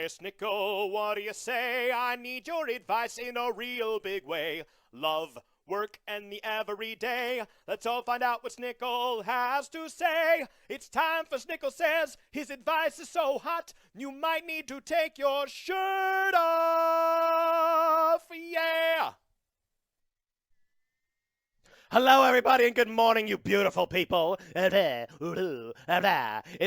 Snicl, what do you say? I need your advice in a real big way. Love, work, and the everyday. Let's all find out what Snicl has to say. It's time for Snicl Says. His advice is so hot, you might need to take your shirt off. Yeah! Hello, everybody, and good morning, you beautiful people. It's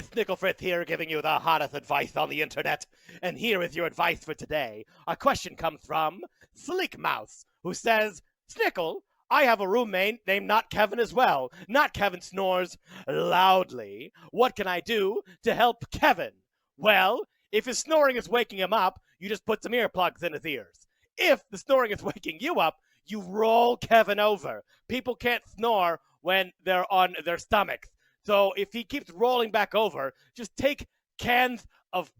Snicl Fritz here giving you the hottest advice on the internet. And here is your advice for today. A question comes from Sleek Mouse, who says, Snicl, I have a roommate named Not Kevin as well. Not Kevin snores loudly. What can I do to help Kevin? Well, if his snoring is waking him up, you just put some earplugs in his ears. If the snoring is waking you up, you roll Kevin over. People can't snore when they're on their stomachs. So if he keeps rolling back over, just take cans of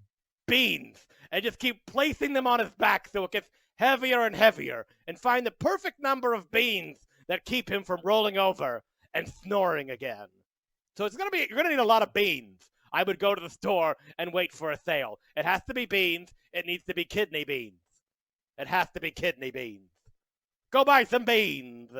beans and just keep placing them on his back so it gets heavier and heavier, and find the perfect number of beans that keep him from rolling over and snoring again. So you're gonna need a lot of beans. I would go to the store and wait for a sale. It has to be beans. It needs to be kidney beans. It has to be kidney beans. Go buy some beans.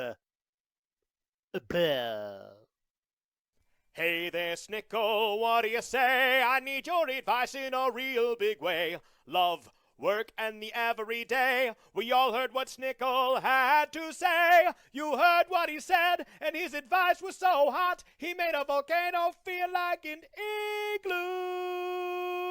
Hey there, Snicl, what do you say? I need your advice in a real big way. Love, work, and the everyday. We all heard what Snicl had to say. You heard what he said, and his advice was so hot, he made a volcano feel like an igloo.